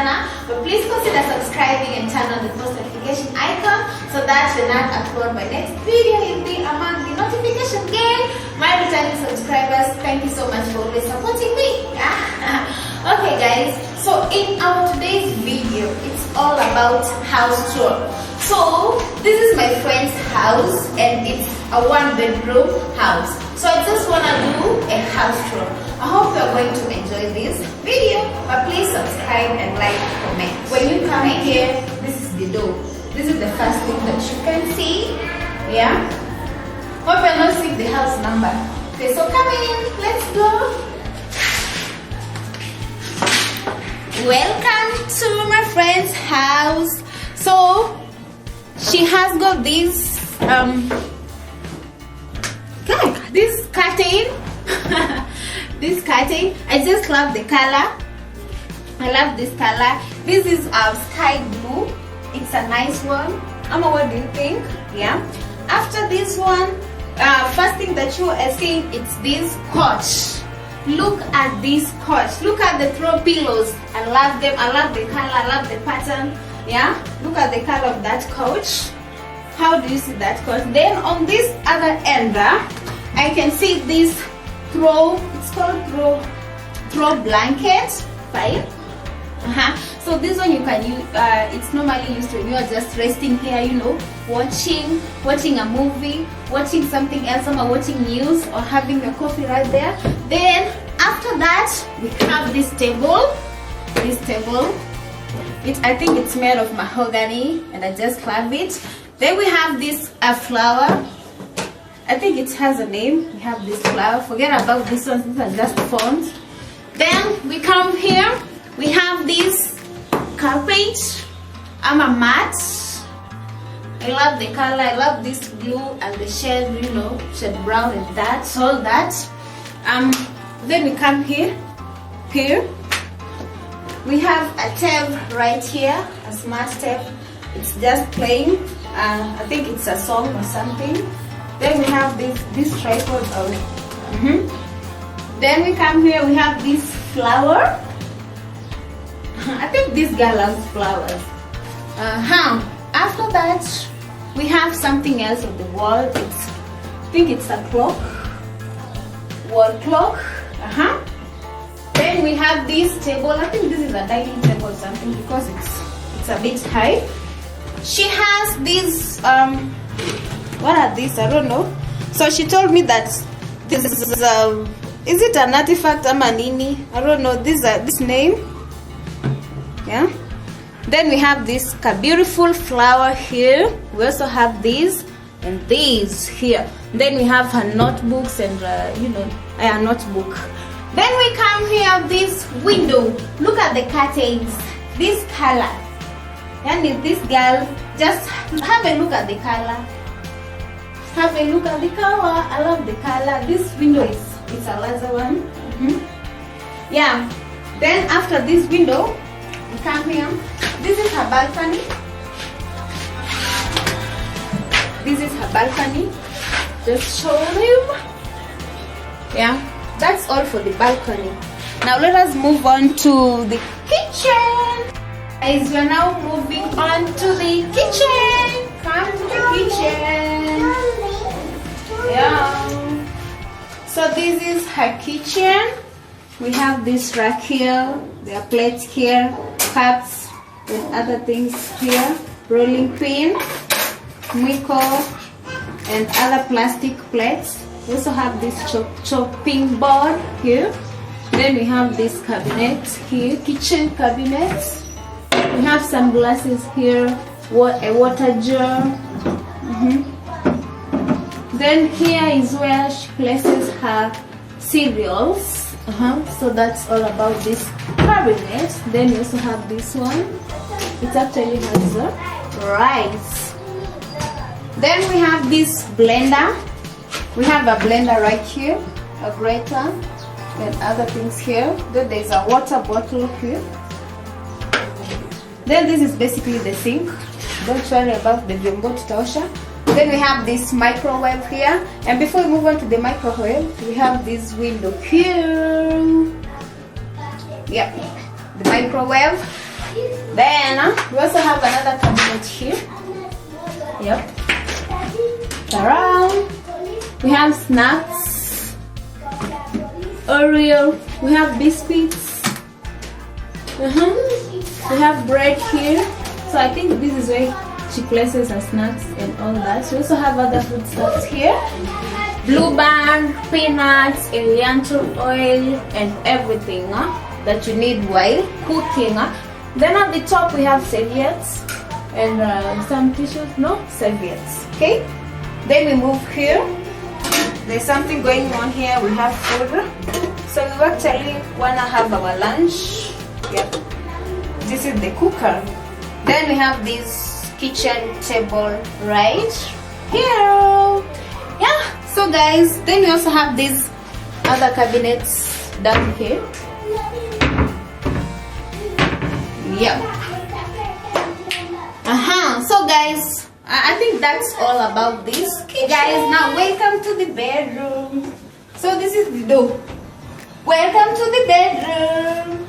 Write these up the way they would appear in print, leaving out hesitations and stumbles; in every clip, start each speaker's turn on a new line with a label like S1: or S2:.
S1: sana, but please consider subscribing and turn on the post notification icon so that when I upload my next video, you'll be among the notification gang. My returning subscribers, thank you so much for always supporting me. Okay guys, so in our today's video, it's all about house tour. So this is my friend's house and it's a 1-bedroom house. So I just want to do a house tour. I hope you're going to enjoy this video, but please subscribe and like, comment. When you come here, this is the door. This is the first thing that you can see. Yeah. Hope you're not seeing the house number. Okay, so come in. Let's go. Welcome to my friend's house. So she has got this this curtain. This curtain. I just love the color. I love this color. This is sky blue. It's a nice one. Amma, what do you think? Yeah. After this one, first thing that you are seeing, it's this couch. Look at this couch. Look at the throw pillows. I love them. I love the color. I love the pattern. Yeah. Look at the color of that couch. How do you see that couch? Then on this other end, I can see this throw. It's called throw blanket. Right. So this one you can use. It's normally used when you are just resting here, you know, watching a movie, watching something else, or watching news, or having your coffee right there. Then after that, we have this table. I think it's made of mahogany, and I just love it. Then we have this flower. I think it has a name. We have this flower. Forget about this one. These are just fonts. Then we come here. We have this carpet. I'm a mat. I love the color. I love this blue and the shade, you know, shade brown and that, all that. Then we come here. We have a tab right here, a smart tab. It's just playing. I think it's a song or something. Then we have this tripod. Then we come here. We have this flower. I think this girl loves flowers. After that, we have something else on the wall. I think it's a clock. Wall clock. Then we have this table. I think this is a dining table or something because it's a bit high. She has these what are these? I don't know. So she told me that this is it an artifact or manini? I don't know. This name. Yeah. Then we have this beautiful flower here. We also have these and these here. Then we have her notebooks and a notebook. Then we come here, this window. Look at the curtains. This color. And this girl, just have a look at the color. Have a look at the color. I love the color. This window is a laser one. Yeah. Then after this window, we come here. This is her balcony. This is her balcony. Just show him. Yeah, that's all for the balcony. Now let us move on to the kitchen. Guys, we're now moving on to the kitchen. Come to the kitchen. Yeah. So this is her kitchen. We have this rack here. There are plates here, cups, and other things here. Rolling pin, mwiko, and other plastic plates. We also have this chopping board here. Then we have this cabinet here, kitchen cabinet. We have some glasses here, a water jar. Then here is where she places her cereals. So that's all about this cabinet. Then we also have this one. It actually has rice. Then we have this blender. We have a blender right here, a grater, and other things here. Then there's a water bottle here. Then this is basically the sink. Don't worry about the jumbo tutaosha. Then we have this microwave here. And before we move on to the microwave, we have this window here. Yep, the microwave. Then we also have another cabinet here. Yep. Around. We have snacks, Oreo. We have biscuits. We have bread here. So I think this is where she places her snacks and all that. We also have other food stuffs here. Blue Band, peanuts, Elianto oil, and everything that you need while cooking. Then at the top we have serviettes and some tissues. No, serviettes. Okay. Then we move here. There's something going on here. We have food. So we actually wanna have our lunch. Yep. This is the cooker. Then we have this kitchen table right here. Yeah. So guys, then we also have these other cabinets down here. Yeah. So guys, I think that's all about this. Okay guys, now welcome to the bedroom. So this is the door. Welcome to the bedroom.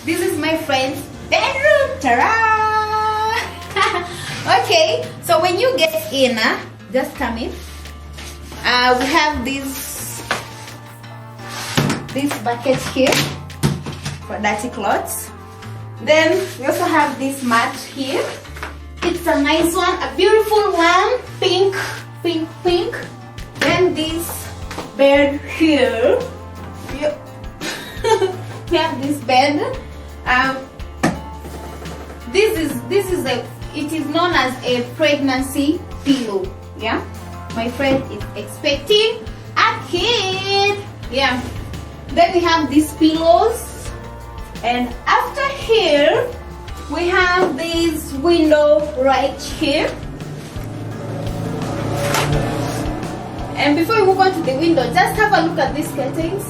S1: This is my friend's bedroom. Ta-da! Okay, so when you get in, just come in. We have this bucket here for dirty clothes. Then we also have this mat here. It's a nice one, a beautiful one, pink. Then this bed here. Yep. We have this bed. It is known as a pregnancy pillow. Yeah, my friend is expecting a kid. Yeah. Then we have these pillows. And after here, we have this window right here. And before we move on to the window, just have a look at these curtains.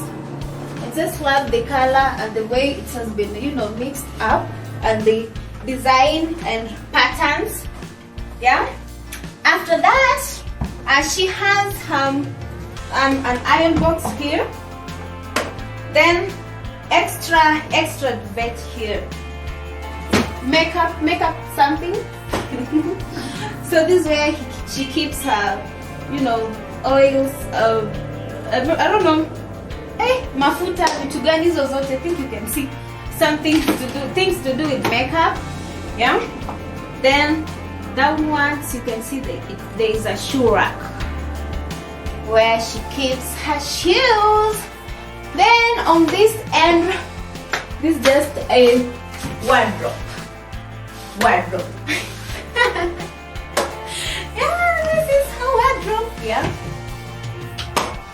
S1: I just love the color and the way it has been, mixed up, and the design and patterns. Yeah. After that, she has an iron box here. Then extra duvet here. Makeup something. So this is where she keeps her oils, I don't know, mafuta, vitu gani hizo zote. I think you can see things to do with makeup. Yeah. Then downwards you can see there is a shoe rack where she keeps her shoes. Then on this end, this is just a wardrobe. Yeah, this is her wardrobe. Yeah.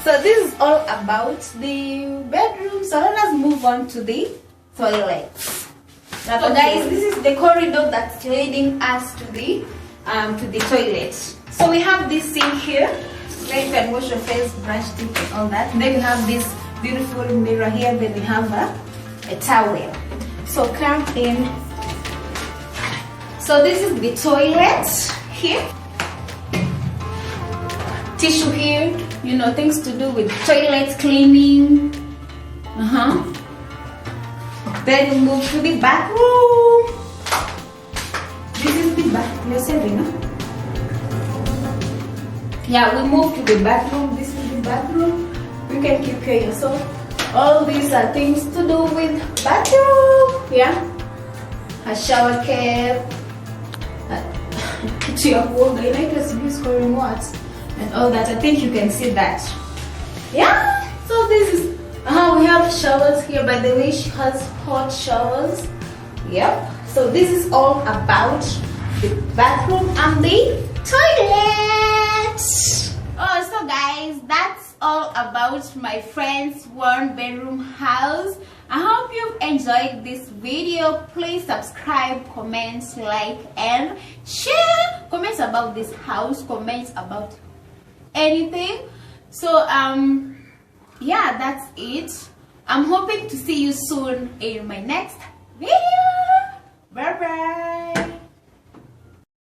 S1: So this is all about the bedroom. So let us move on to the toilet. So guys, this is the corridor that's leading us to the toilet. So we have this sink here where you can wash your face, brush teeth, and all that. Then we have this beautiful mirror here. Then we have a towel. So come in. So this is the toilet here. Tissue here, things to do with toilet cleaning. Then we move to the bathroom. This is the bathroom. Yeah, we move to the bathroom. This is the bathroom. You can keep care yourself. All these are things to do with bathroom. Yeah. A shower cap. To your wall, they like us to be scoring what? And all that. I think you can see that. Yeah. So this is how we have showers here. By the way, she has hot showers. Yep. So this is all about the bathroom and the toilet. Oh, so guys, that's all about my friend's one bedroom house. I hope you've enjoyed this video. Please subscribe, comment, like, and share. Comments about this house, comments about anything. So yeah, that's it. I'm hoping to see you soon in my next video. Bye bye.